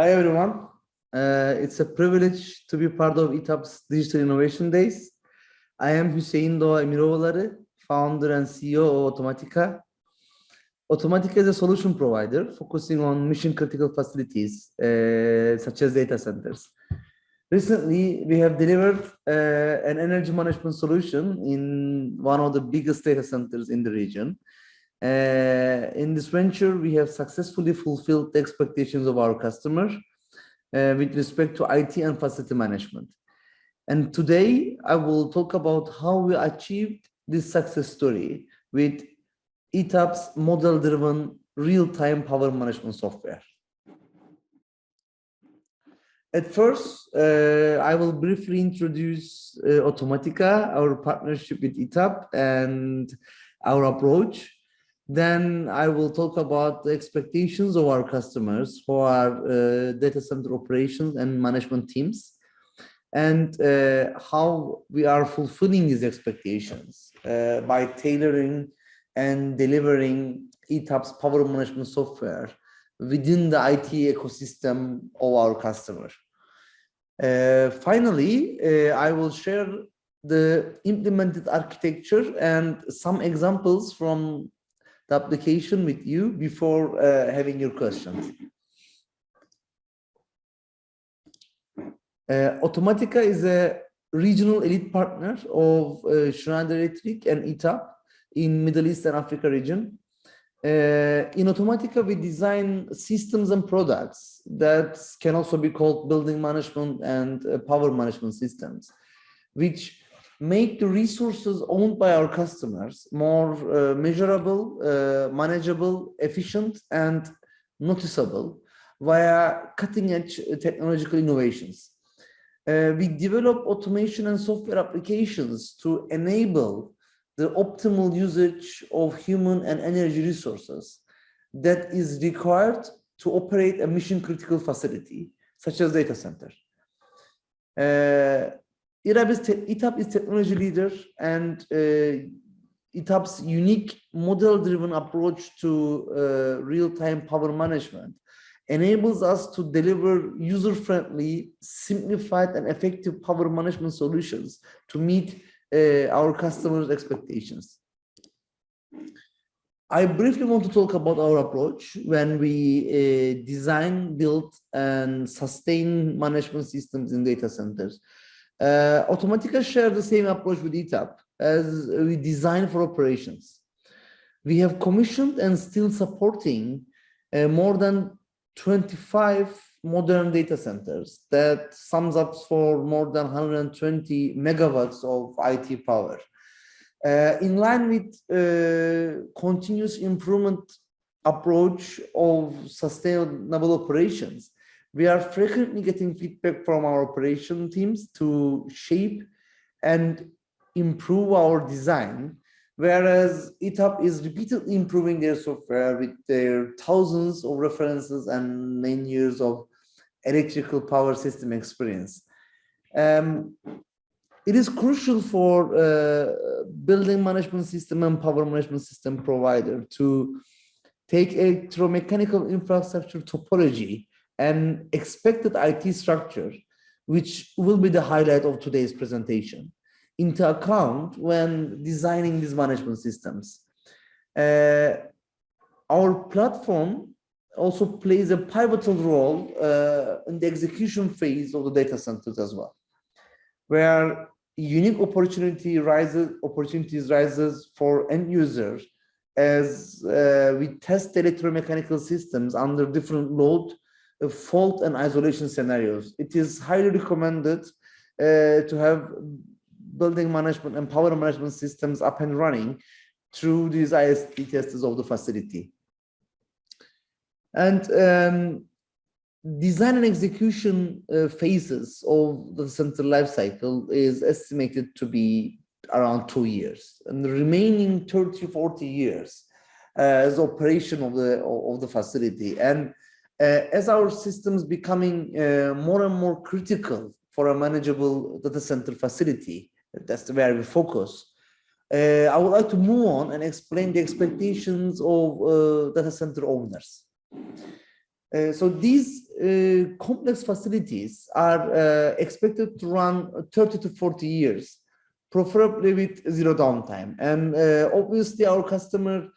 Hi everyone. It's a privilege to be part of ETAP's Digital Innovation Days. I am Hüseyin Doğa Emiroğulları, founder and CEO of Automatica. Automatica is a solution provider focusing on mission critical facilities such as data centers. Recently, we have delivered an energy management solution in one of the biggest data centers in the region. In this venture, we have successfully fulfilled the expectations of our customers with respect to IT and facility management. And today, I will talk about how we achieved this success story with ETAP's model-driven real-time power management software. At first, I will briefly introduce Automatica, our partnership with ETAP, and our approach. Then I will talk about the expectations of our customers for our data center operations and management teams, and how we are fulfilling these expectations by tailoring and delivering ETAP's power management software within the IT ecosystem of our customers. Finally, I will share the implemented architecture and some examples from the application with you before having your questions. Automatica is a regional elite partner of Schneider Electric and ETAP in Middle East and Africa region. In Automatica, we design systems and products that can also be called building management and power management systems, which make the resources owned by our customers more measurable, manageable, efficient, and noticeable via cutting-edge technological innovations. We develop automation and software applications to enable the optimal usage of human and energy resources that is required to operate a mission-critical facility, such as data center. ETAP is technology leader, and ETAP's unique model-driven approach to real-time power management enables us to deliver user-friendly, simplified, and effective power management solutions to meet our customers' expectations. I briefly want to talk about our approach when we design, build, and sustain management systems in data centers. Automatica shares the same approach with ETAP as we design for operations. We have commissioned and still supporting more than 25 modern data centers that sums up for more than 120 megawatts of IT power. In line with continuous improvement approach of sustainable operations, we are frequently getting feedback from our operation teams to shape and improve our design, whereas ETAP is repeatedly improving their software with their thousands of references and 9 years of electrical power system experience. It is crucial for building management system and power management system provider to take electromechanical infrastructure topology and expected IT structure, which will be the highlight of today's presentation, into account when designing these management systems. Our platform also plays a pivotal role in the execution phase of the data centers as well, where unique opportunities rises for end users as we test electromechanical systems under different load, fault, and isolation scenarios. It is highly recommended to have building management and power management systems up and running through these ISP testers of the facility. And design and execution phases of the center lifecycle is estimated to be around 2 years, and the remaining 30-40 years as operation of the facility. And as our systems becoming more and more critical for a manageable data center facility, that's where we focus. I would like to move on and explain the expectations of data center owners. So these complex facilities are expected to run 30 to 40 years, preferably with zero downtime. And obviously our customer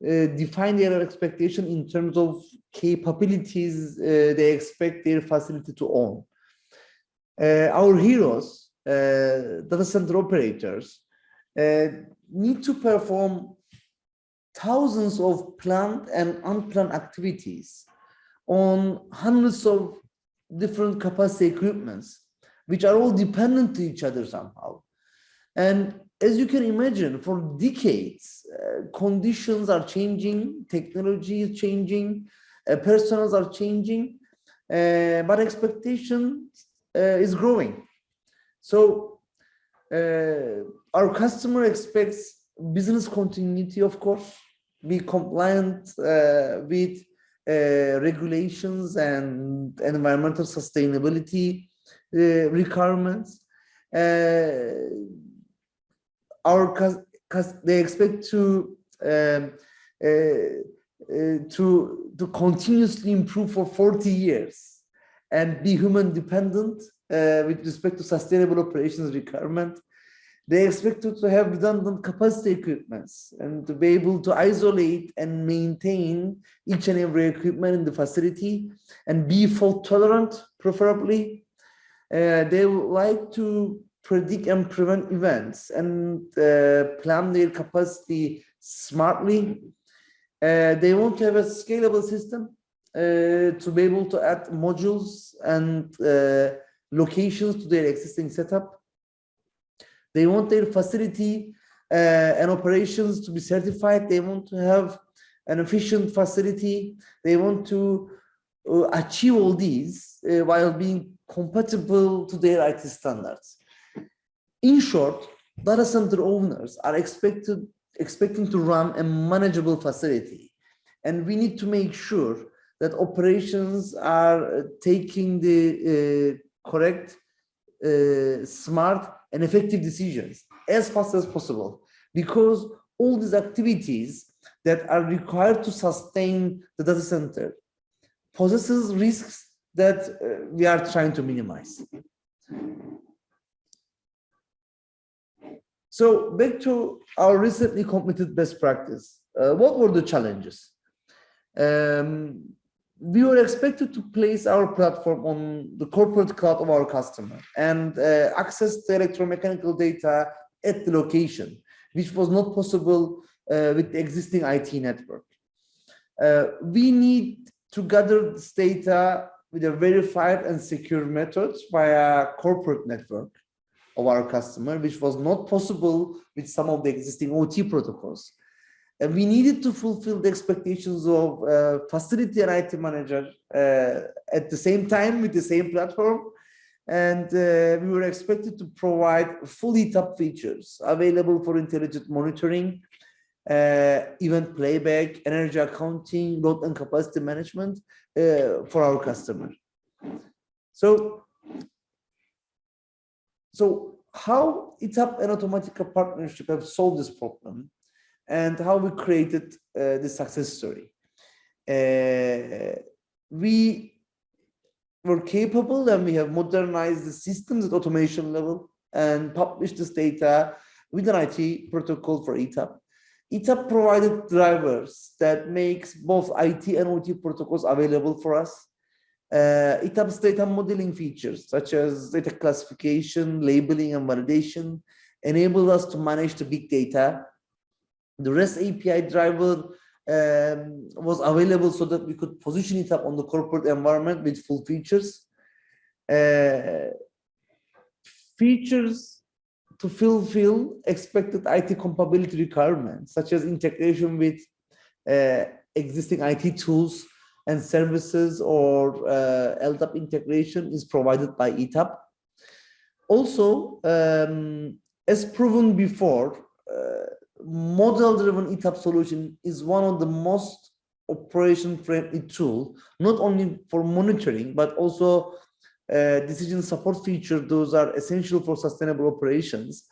define their expectation in terms of capabilities they expect their facility to own. Our heroes, data center operators, need to perform thousands of planned and unplanned activities on hundreds of different capacity equipments, which are all dependent to each other somehow. And as you can imagine, for decades, conditions are changing, technology is changing, personals are changing, but expectation is growing. So our customer expects business continuity, of course, be compliant with regulations and environmental sustainability requirements. They expect to continuously improve for 40 years and be human dependent with respect to sustainable operations requirement. They expect to have redundant capacity equipments and to be able to isolate and maintain each and every equipment in the facility and be fault tolerant, preferably. They would like to predict and prevent events and plan their capacity smartly. They want to have a scalable system to be able to add modules and locations to their existing setup. They want their facility and operations to be certified. They want to have an efficient facility. They want to achieve all these while being compatible to their IT standards. In short, data center owners are expecting to run a manageable facility. And we need to make sure that operations are taking the correct, smart, and effective decisions as fast as possible, because all these activities that are required to sustain the data center possesses risks that we are trying to minimize. So back to our recently completed best practice. What were the challenges? We were expected to place our platform on the corporate cloud of our customer and access the electromechanical data at the location, which was not possible with the existing IT network. We need to gather this data with a verified and secure method via corporate network of our customer, which was not possible with some of the existing OT protocols. And we needed to fulfill the expectations of facility and IT manager at the same time with the same platform. And we were expected to provide full ETAP features available for intelligent monitoring, event playback, energy accounting, load and capacity management for our customer. So how ETAP and Automatica partnership have solved this problem, and how we created the success story. We were capable, and we have modernized the systems at automation level and published this data with an IT protocol for ETAP. ETAP provided drivers that makes both IT and OT protocols available for us. ETAP's data modeling features, such as data classification, labeling, and validation, enabled us to manage the big data. The REST API driver was available so that we could position it up on the corporate environment with full features. Features to fulfill expected IT compatibility requirements, such as integration with existing IT tools and services, or LDAP integration, is provided by ETAP. Also, as proven before, model-driven ETAP solution is one of the most operation-friendly tool, not only for monitoring, but also decision support feature. Those are essential for sustainable operations.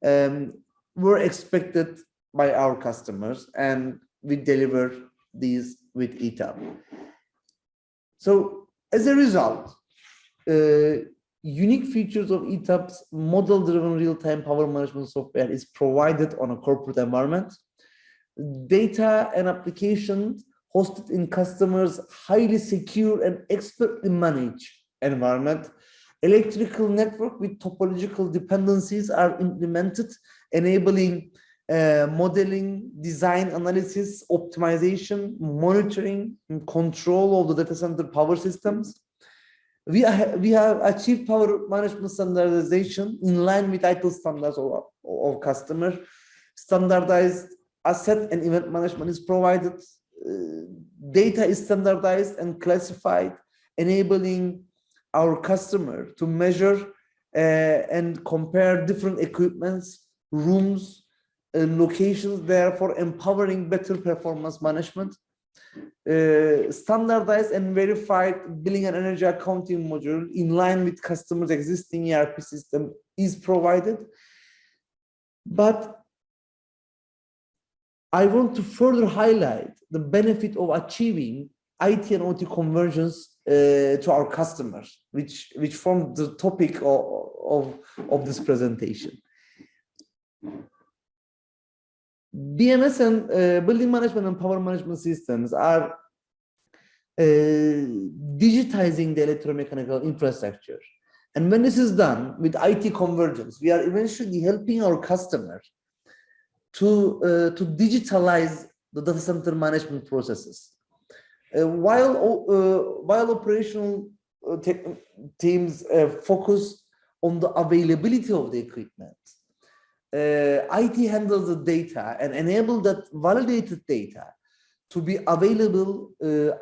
Were expected by our customers, and we deliver these with ETAP. So as a result, unique features of ETAP's model-driven real-time power management software is provided on a corporate environment. Data and applications hosted in customers' highly secure and expertly managed environment. Electrical network with topological dependencies are implemented, enabling modeling, design analysis, optimization, monitoring, and control of the data center power systems. We have achieved power management standardization in line with ITIL standards of customer. Standardized asset and event management is provided. Data is standardized and classified, enabling our customer to measure and compare different equipments, rooms, and locations, therefore empowering better performance management. Standardized and verified billing and energy accounting module in line with customers' existing ERP system is provided. But I want to further highlight the benefit of achieving IT and OT convergence to our customers, which formed the topic of this presentation. BMS and building management and power management systems are digitizing the electromechanical infrastructure. And when this is done with IT convergence, we are eventually helping our customers to digitalize the data center management processes. While operational teams focus on the availability of the equipment, IT handles the data and enable that validated data to be available,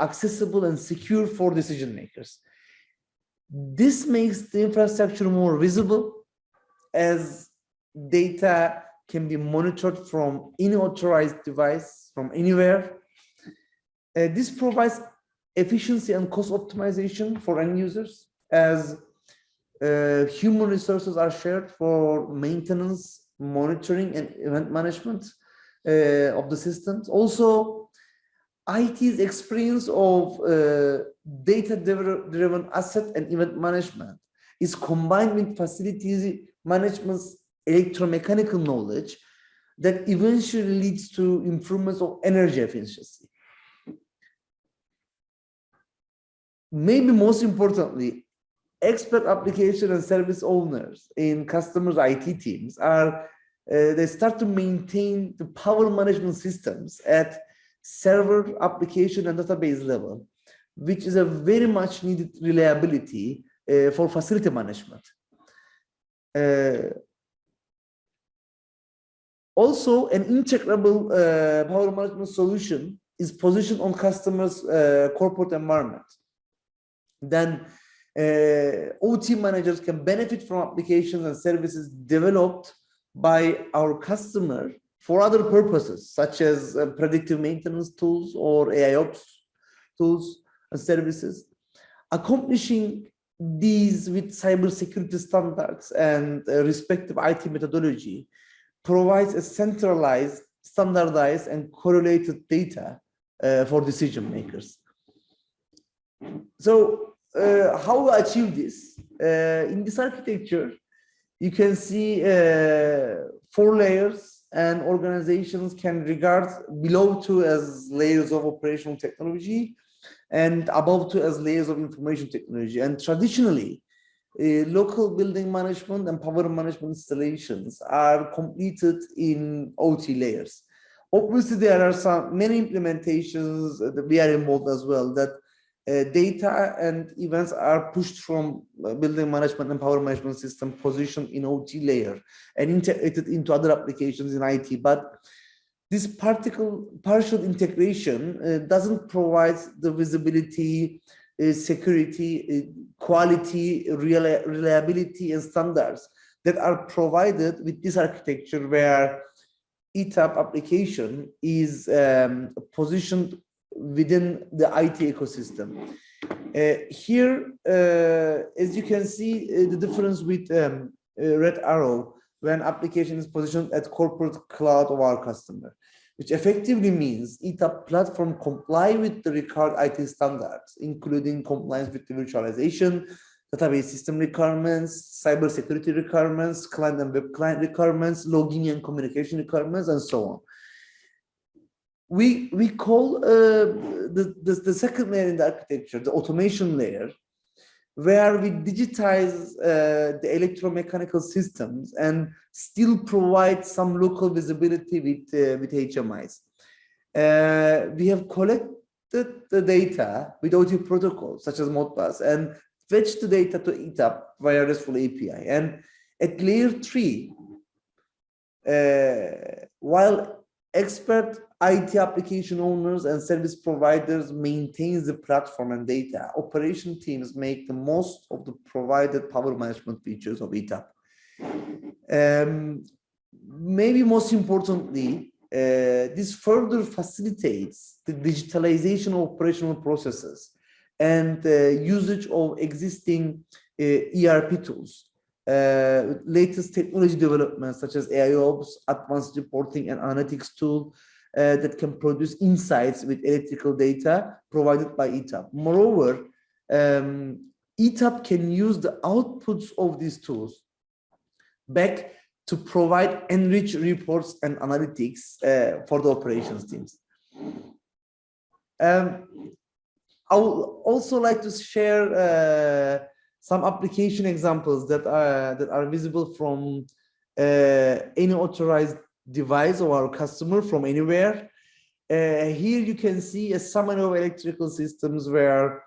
accessible, and secure for decision makers. This makes the infrastructure more visible as data can be monitored from any authorized device from anywhere. This provides efficiency and cost optimization for end users as human resources are shared for maintenance, monitoring, and event management of the systems. Also, IT's experience of data-driven asset and event management is combined with facilities management's electromechanical knowledge that eventually leads to improvements of energy efficiency. Maybe most importantly, expert application and service owners in customers' IT teams are, they start to maintain the power management systems at server, application, and database level, which is a very much needed reliability for facility management. Also, an integrable power management solution is positioned on customers' corporate environment. Then OT managers can benefit from applications and services developed by our customer for other purposes, such as predictive maintenance tools or AIOps tools and services. Accomplishing these with cybersecurity standards and respective IT methodology provides a centralized, standardized, and correlated data for decision makers. So how we achieve this? In this architecture, you can see 4 layers, and organizations can regard below 2 as layers of operational technology and above 2 as layers of information technology. And traditionally, local building management and power management installations are completed in OT layers. Obviously, there are many implementations that we are involved as well, that data and events are pushed from building management and power management system positioned in OT layer and integrated into other applications in IT. But this partial integration doesn't provide the visibility, security, quality, reliability, and standards that are provided with this architecture, where ETAP application is positioned within the IT ecosystem. Here, as you can see, the difference with red arrow when application is positioned at corporate cloud of our customer. which effectively means ETAP platform comply with the required IT standards, including compliance with the virtualization, database system requirements, cybersecurity requirements, client and web client requirements, logging and communication requirements, and so on. We call the second layer in the architecture the automation layer, where we digitize the electromechanical systems and still provide some local visibility with HMIs. We have collected the data with OT protocols such as Modbus and fetched the data to ETAP via RESTful API. And at layer 3, while expert IT application owners and service providers maintain the platform and data, operation teams make the most of the provided power management features of ETAP. Maybe most importantly, this further facilitates the digitalization of operational processes and usage of existing ERP tools. Latest technology developments such as AIOps, advanced reporting and analytics tool that can produce insights with electrical data provided by ETAP. Moreover, ETAP can use the outputs of these tools back to provide enriched reports and analytics for the operations teams. I would also like to share some application examples that are visible from any authorized device of our customer from anywhere. Here you can see a summary of electrical systems where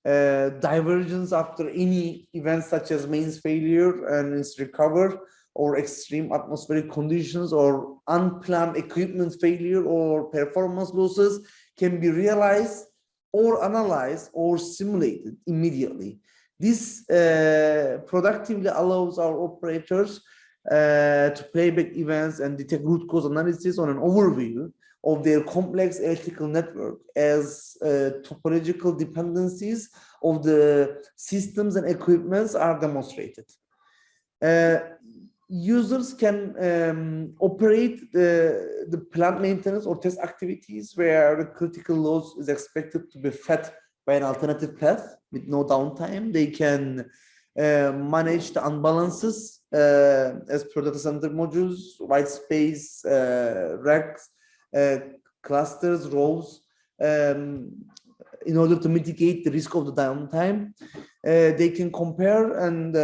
divergence after any event such as mains failure and its recover, or extreme atmospheric conditions, or unplanned equipment failure or performance losses can be realized or analyzed or simulated immediately. This productively allows our operators to playback events and detect root cause analysis on an overview of their complex electrical network as topological dependencies of the systems and equipments are demonstrated. Users can operate the plant maintenance or test activities where the critical loss is expected to be fed by an alternative path with no downtime. They can manage the unbalances as per data center modules, white space, racks, clusters, rows, in order to mitigate the risk of the downtime. They can compare and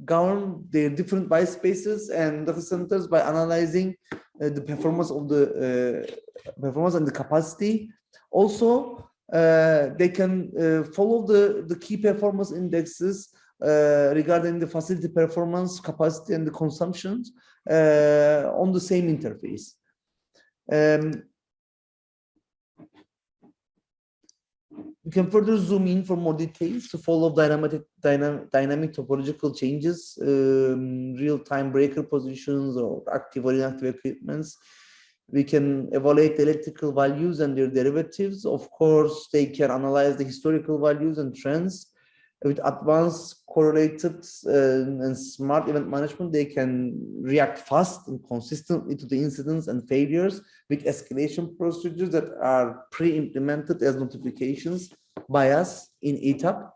govern their different white spaces and data centers by analyzing the performance of the performance and the capacity. Also, they can follow the key performance indexes regarding the facility performance, capacity, and the consumptions on the same interface. We can further zoom in for more details to follow dynamic topological changes, real-time breaker positions, or active or inactive equipments. We can evaluate electrical values and their derivatives. Of course, they can analyze the historical values and trends. With advanced correlated and smart event management, they can react fast and consistently to the incidents and failures with escalation procedures that are pre-implemented as notifications by us in ETAP.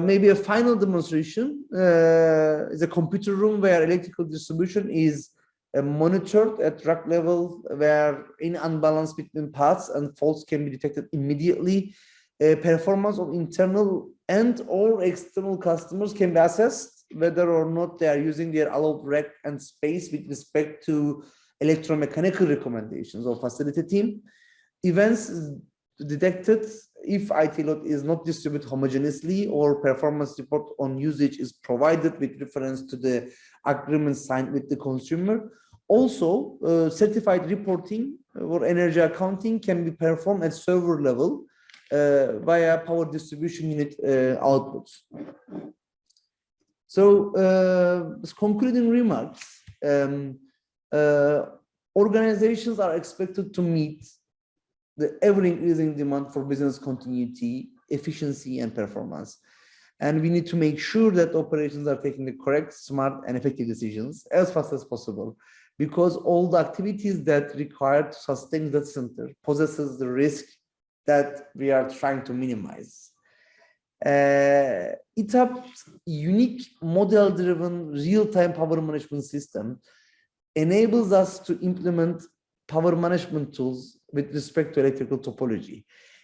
Maybe a final demonstration is a computer room where electrical distribution is monitored at rack level, where any unbalance between paths and faults can be detected immediately. Performance of internal and or external customers can be assessed whether or not they are using their allowed rack and space with respect to electromechanical recommendations of facility team. Events detected if IT load is not distributed homogeneously, or performance report on usage is provided with reference to the agreement signed with the consumer. Also, certified reporting or energy accounting can be performed at server level via power distribution unit outputs. So, as concluding remarks, organizations are expected to meet the ever-increasing demand for business continuity, efficiency, and performance. And we need to make sure that operations are taking the correct, smart, and effective decisions as fast as possible. because all the activities that require to sustain data center possesses the risk that we are trying to minimize. ETAP's unique model-driven real-time power management system enables us to implement power management tools with respect to electrical topology.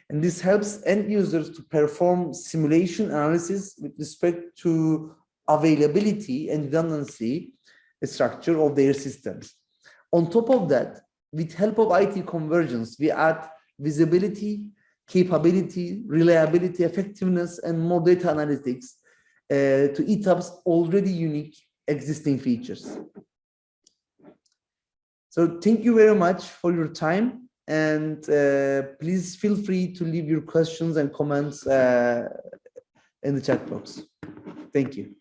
And this helps end users to perform simulation analysis with respect to availability and redundancy structure of their systems. On top of that, with help of IT convergence, we add visibility, capability, reliability, effectiveness, and more data analytics to ETAP's already unique existing features. So thank you very much for your time, and please feel free to leave your questions and comments in the chat box. Thank you.